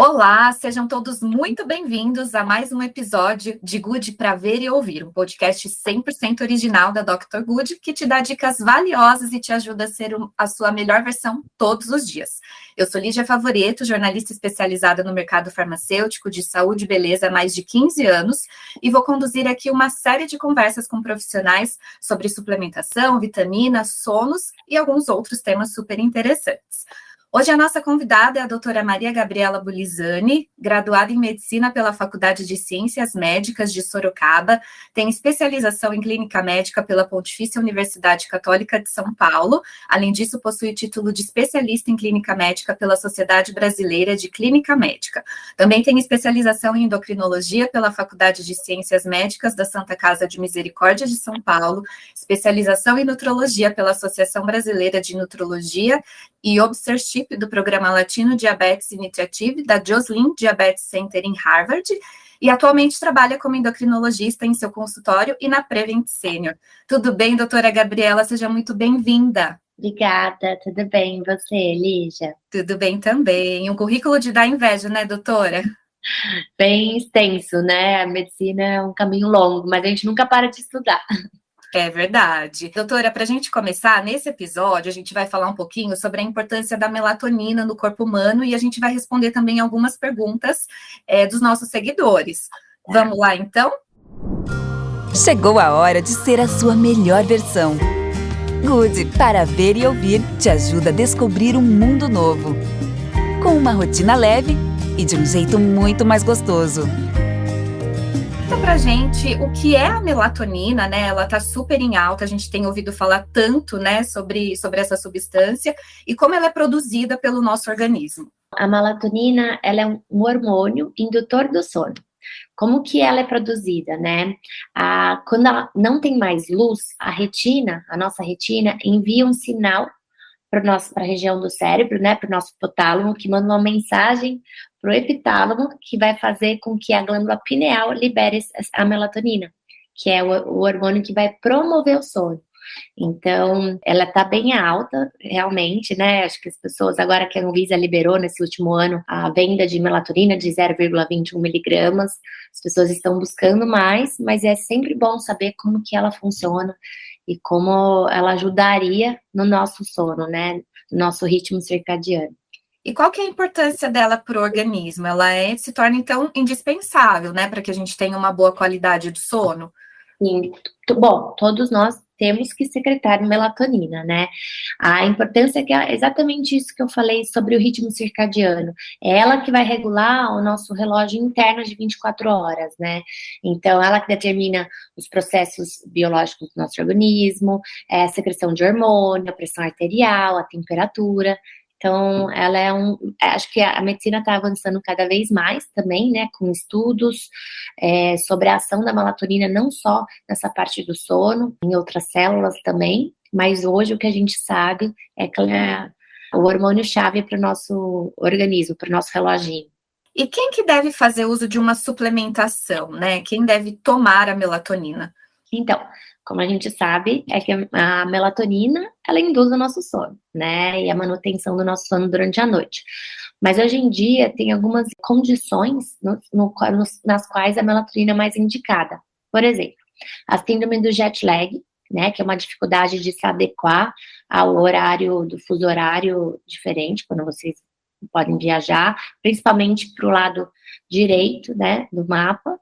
Olá, sejam todos muito bem-vindos a mais um episódio de Good para Ver e Ouvir, um podcast 100% original da Dr. Good, que te dá dicas valiosas e te ajuda a ser a sua melhor versão todos os dias. Eu sou Lígia Favoreto, jornalista especializada no mercado farmacêutico de saúde e beleza há mais de 15 anos, e vou conduzir aqui uma série de conversas com profissionais sobre suplementação, vitaminas, sonos e alguns outros temas super interessantes. Hoje a nossa convidada é a doutora Maria Gabriela Bulizani, graduada em Medicina pela Faculdade de Ciências Médicas de Sorocaba, tem especialização em Clínica Médica pela Pontifícia Universidade Católica de São Paulo, além disso possui título de especialista em Clínica Médica pela Sociedade Brasileira de Clínica Médica. Também tem especialização em Endocrinologia pela Faculdade de Ciências Médicas da Santa Casa de Misericórdia de São Paulo, especialização em Nutrologia pela Associação Brasileira de Nutrologia e Obstetrician do Programa Latino Diabetes Initiative da Joslin Diabetes Center em Harvard e atualmente trabalha como endocrinologista em seu consultório e na Prevent Senior. Tudo bem, doutora Gabriela? Seja muito bem-vinda. Obrigada, tudo bem? E você, Lígia? Tudo bem também. Um currículo de dar inveja, né, doutora? Bem extenso, né? A medicina é um caminho longo, mas a gente nunca para de estudar. É verdade. Doutora, para a gente começar, nesse episódio, a gente vai falar um pouquinho sobre a importância da melatonina no corpo humano e a gente vai responder também algumas perguntas dos nossos seguidores. Vamos lá, então? Chegou a hora de ser a sua melhor versão. Good para ver e ouvir te ajuda a descobrir um mundo novo. Com uma rotina leve e de um jeito muito mais gostoso. Conta pra gente o que é a melatonina, né? Ela tá super em alta, a gente tem ouvido falar tanto, né, sobre essa substância e como ela é produzida pelo nosso organismo. A melatonina, ela é um hormônio indutor do sono. Como que ela é produzida, né? Quando ela não tem mais luz, a nossa retina, envia um sinal para a região do cérebro, né, para o nosso hipotálamo, que manda uma mensagem para o epitálamo, que vai fazer com que a glândula pineal libere a melatonina, que é o hormônio que vai promover o sono. Então, ela está bem alta, realmente, né? Acho que as pessoas, agora que a Anvisa liberou nesse último ano a venda de melatonina de 0,21 miligramas, as pessoas estão buscando mais, mas é sempre bom saber como que ela funciona e como ela ajudaria no nosso sono, né? No nosso ritmo circadiano. E qual que é a importância dela para o organismo? Ela se torna, então, indispensável, né? Para que a gente tenha uma boa qualidade do sono? Sim, bom, todos nós temos que secretar melatonina, né? A importância é exatamente isso que eu falei sobre o ritmo circadiano. É ela que vai regular o nosso relógio interno de 24 horas, né? Então, ela que determina os processos biológicos do nosso organismo, a secreção de hormônio, a pressão arterial, a temperatura. Então, ela acho que a medicina está avançando cada vez mais também, né, com estudos sobre a ação da melatonina, não só nessa parte do sono, em outras células também, mas hoje o que a gente sabe é que ela é o hormônio-chave para o nosso organismo, para o nosso reloginho. E quem que deve fazer uso de uma suplementação, né? Quem deve tomar a melatonina? Então, como a gente sabe, é que a melatonina, ela induz o nosso sono, né, e a manutenção do nosso sono durante a noite. Mas hoje em dia tem algumas condições nas quais a melatonina é mais indicada. Por exemplo, a síndrome do jet lag, né, que é uma dificuldade de se adequar ao horário, do fuso horário diferente, quando vocês podem viajar, principalmente para o lado direito, né, do mapa.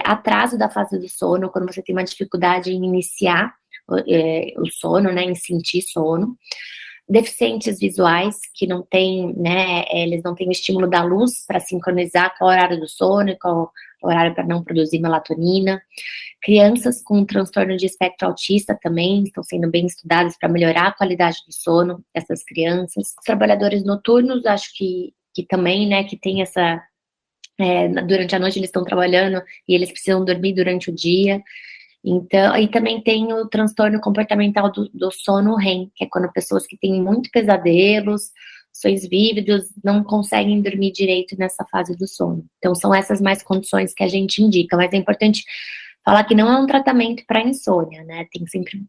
Atraso da fase do sono, quando você tem uma dificuldade em iniciar o sono, né, em sentir sono. Deficientes visuais, que não tem, né, eles não têm o estímulo da luz para sincronizar qual é o horário do sono e qual é o horário para não produzir melatonina. Crianças com transtorno de espectro autista também estão sendo bem estudadas para melhorar a qualidade do sono dessas crianças. Os trabalhadores noturnos, acho que também, né, que tem essa... durante a noite eles estão trabalhando e eles precisam dormir durante o dia. Então, e também tem o transtorno comportamental do sono REM, que é quando pessoas que têm muito pesadelos, sonhos vívidos, não conseguem dormir direito nessa fase do sono. Então, são essas mais condições que a gente indica, mas é importante falar que não é um tratamento para insônia, né? Tem que sempre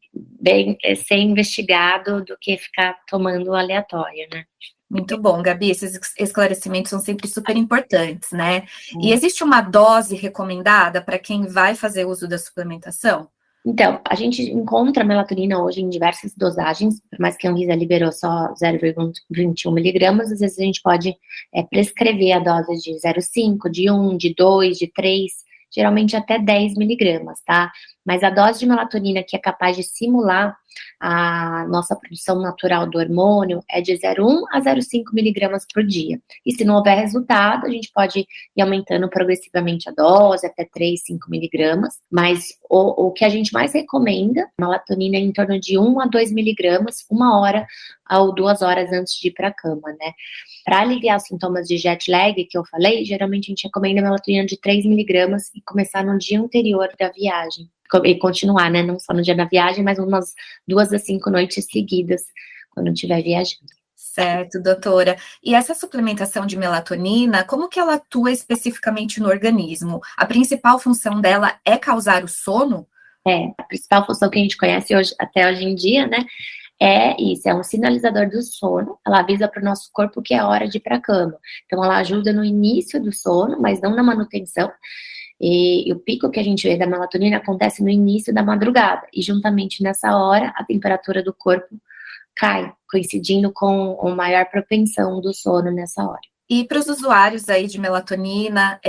ser investigado do que ficar tomando aleatório, né? Muito bom, Gabi, esses esclarecimentos são sempre super importantes, né? E existe uma dose recomendada para quem vai fazer uso da suplementação? Então, a gente encontra melatonina hoje em diversas dosagens, por mais que a Anvisa liberou só 0,21 miligramas, às vezes a gente pode prescrever a dose de 0,5, de 1, de 2, de 3, geralmente até 10 miligramas, tá? Mas a dose de melatonina que é capaz de simular a nossa produção natural do hormônio é de 0,1 a 0,5 miligramas por dia. E se não houver resultado, a gente pode ir aumentando progressivamente a dose, até 3, 5 miligramas. Mas o que a gente mais recomenda, melatonina em torno de 1 a 2 miligramas, 1 hora ou 2 horas antes de ir para a cama, né? Para aliviar os sintomas de jet lag que eu falei, geralmente a gente recomenda melatonina de 3 miligramas e começar no dia anterior da viagem. E continuar, né? Não só no dia da viagem, mas umas 2 a 5 noites seguidas, quando estiver viajando. Certo, doutora. E essa suplementação de melatonina, como que ela atua especificamente no organismo? A principal função dela é causar o sono? A principal função que a gente conhece hoje, até hoje em dia, né? É isso, é um sinalizador do sono. Ela avisa para o nosso corpo que é hora de ir para a cama. Então, ela ajuda no início do sono, mas não na manutenção. E o pico que a gente vê da melatonina acontece no início da madrugada. E juntamente nessa hora, a temperatura do corpo cai, coincidindo com a maior propensão do sono nessa hora. E para os usuários aí de melatonina,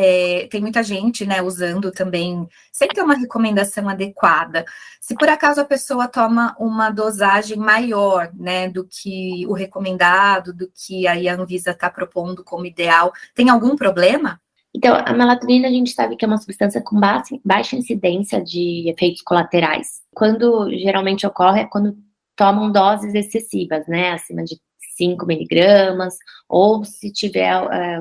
tem muita gente, né, usando também, sem ter uma recomendação adequada. Se por acaso a pessoa toma uma dosagem maior, né, do que o recomendado, do que aí a Anvisa está propondo como ideal, tem algum problema? Então, a melatonina a gente sabe que é uma substância com baixa incidência de efeitos colaterais. Quando geralmente ocorre é quando tomam doses excessivas, né, acima de 5 miligramas, ou se tiver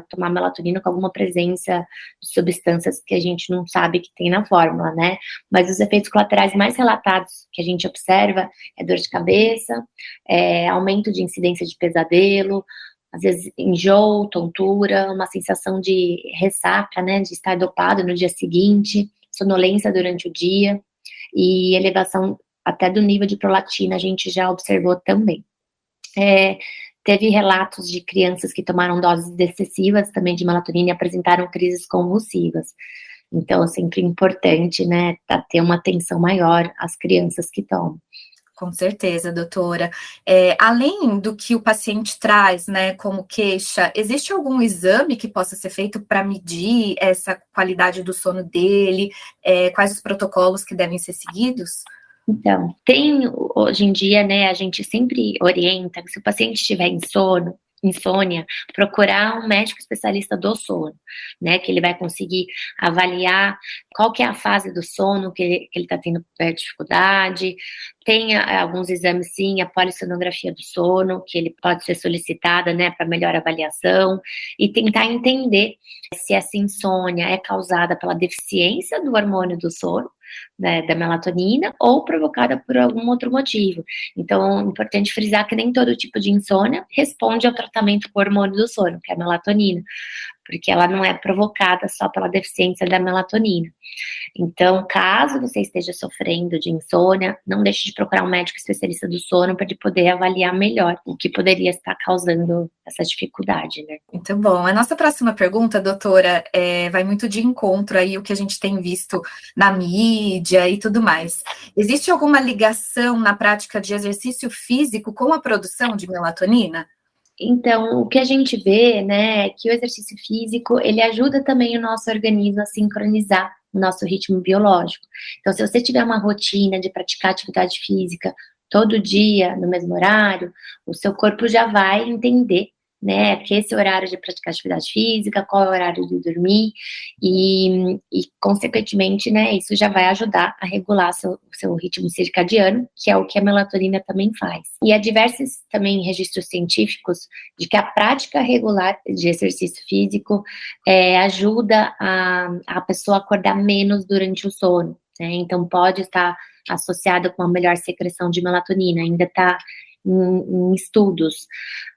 tomar melatonina com alguma presença de substâncias que a gente não sabe que tem na fórmula, né? Mas os efeitos colaterais mais relatados que a gente observa é dor de cabeça, aumento de incidência de pesadelo, às vezes enjoo, tontura, uma sensação de ressaca, né, de estar dopado no dia seguinte, sonolência durante o dia e elevação até do nível de prolactina a gente já observou também. Teve relatos de crianças que tomaram doses excessivas também de melatonina e apresentaram crises convulsivas. Então, é sempre importante, né, ter uma atenção maior às crianças que tomam. Com certeza, doutora. Além do que o paciente traz, né, como queixa, existe algum exame que possa ser feito para medir essa qualidade do sono dele? Quais os protocolos que devem ser seguidos? Então, hoje em dia, né, a gente sempre orienta que se o paciente tiver insônia, procurar um médico especialista do sono, né, que ele vai conseguir avaliar qual que é a fase do sono que ele está tendo dificuldade. Tem alguns exames, sim, a polissonografia do sono, que ele pode ser solicitada, né, para melhor avaliação, e tentar entender se essa insônia é causada pela deficiência do hormônio do sono, né, da melatonina, ou provocada por algum outro motivo. Então, é importante frisar que nem todo tipo de insônia responde ao tratamento com o hormônio do sono, que é a melatonina, porque ela não é provocada só pela deficiência da melatonina. Então, caso você esteja sofrendo de insônia, não deixe de procurar um médico especialista do sono para ele poder avaliar melhor o que poderia estar causando essa dificuldade, né? Muito bom. A nossa próxima pergunta, doutora, vai muito de encontro aí o que a gente tem visto na mídia e tudo mais. Existe alguma ligação na prática de exercício físico com a produção de melatonina? Então, o que a gente vê, né, é que o exercício físico, ele ajuda também o nosso organismo a sincronizar o nosso ritmo biológico. Então, se você tiver uma rotina de praticar atividade física todo dia, no mesmo horário, o seu corpo já vai entender, né, que esse é o horário de praticar atividade física, qual é o horário de dormir, e consequentemente, né, isso já vai ajudar a regular seu ritmo circadiano, que é o que a melatonina também faz. E há diversos também registros científicos de que a prática regular de exercício físico ajuda a pessoa a acordar menos durante o sono, né, então pode estar associada com uma melhor secreção de melatonina, ainda está em estudos,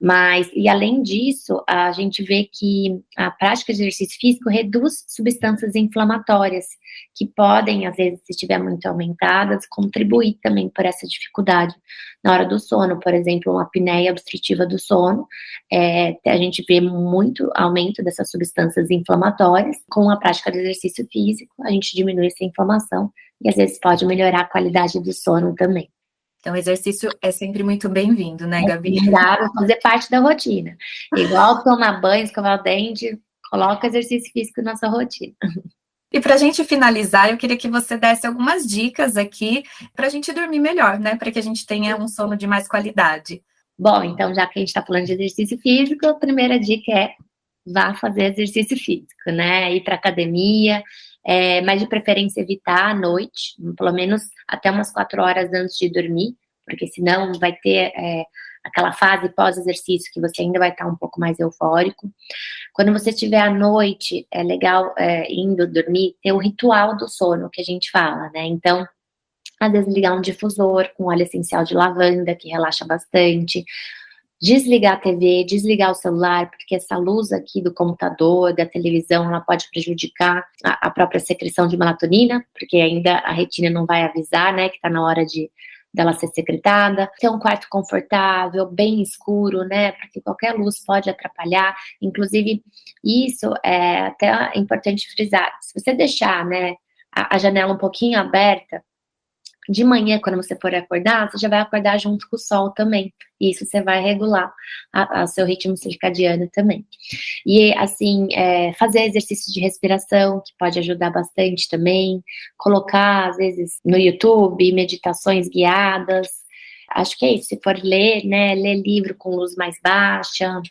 mas, e além disso, a gente vê que a prática de exercício físico reduz substâncias inflamatórias, que podem, às vezes, se estiver muito aumentadas, contribuir também por essa dificuldade na hora do sono. Por exemplo, uma apneia obstrutiva do sono, a gente vê muito aumento dessas substâncias inflamatórias. Com a prática de exercício físico, a gente diminui essa inflamação e, às vezes, pode melhorar a qualidade do sono também. Então, o exercício é sempre muito bem-vindo, né, Gabi? Claro, fazer parte da rotina. Igual tomar banho, escovar o dente, coloca exercício físico na sua rotina. E para a gente finalizar, eu queria que você desse algumas dicas aqui para a gente dormir melhor, né? Para que a gente tenha um sono de mais qualidade. Bom, então, já que a gente está falando de exercício físico, a primeira dica é vá fazer exercício físico, né? Ir para academia, mas de preferência evitar à noite, pelo menos até umas 4 horas antes de dormir, porque senão vai ter aquela fase pós-exercício que você ainda vai estar um pouco mais eufórico. Quando você estiver à noite, é legal indo dormir, ter o ritual do sono que a gente fala, né? Então, às vezes ligar um difusor com óleo essencial de lavanda, que relaxa bastante, desligar a TV, desligar o celular, porque essa luz aqui do computador, da televisão, ela pode prejudicar a própria secreção de melatonina, porque ainda a retina não vai avisar, né, que está na hora dela ser secretada. Ter um quarto confortável, bem escuro, né, porque qualquer luz pode atrapalhar. Inclusive, isso é até importante frisar. Se você deixar, né, a janela um pouquinho aberta, de manhã, quando você for acordar, você já vai acordar junto com o sol também. E isso você vai regular o seu ritmo circadiano também. E, assim, fazer exercícios de respiração, que pode ajudar bastante também. Colocar, às vezes, no YouTube, meditações guiadas. Acho que é isso. Se for ler, né, ler livro com luz mais baixa.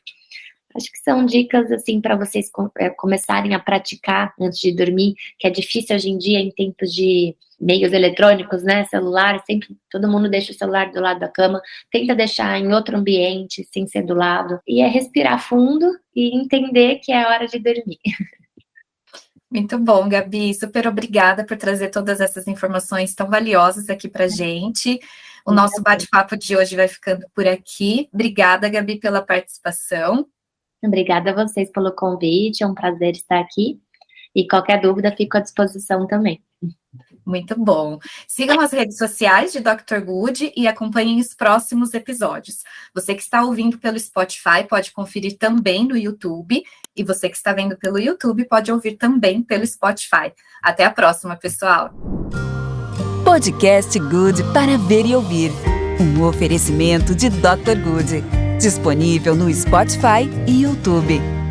Acho que são dicas, assim, para vocês começarem a praticar antes de dormir, que é difícil hoje em dia em tempos de meios eletrônicos, né, celular, sempre todo mundo deixa o celular do lado da cama, tenta deixar em outro ambiente, sem ser do lado, e é respirar fundo e entender que é hora de dormir. Muito bom, Gabi, super obrigada por trazer todas essas informações tão valiosas aqui pra gente. O nosso bate-papo de hoje vai ficando por aqui. Obrigada, Gabi, pela participação. Obrigada a vocês pelo convite, é um prazer estar aqui. E qualquer dúvida, fico à disposição também. Muito bom. Sigam as redes sociais de Dr. Good e acompanhem os próximos episódios. Você que está ouvindo pelo Spotify pode conferir também no YouTube. E você que está vendo pelo YouTube pode ouvir também pelo Spotify. Até a próxima, pessoal. Podcast Good para ver e ouvir. Um oferecimento de Dr. Good. Disponível no Spotify e YouTube.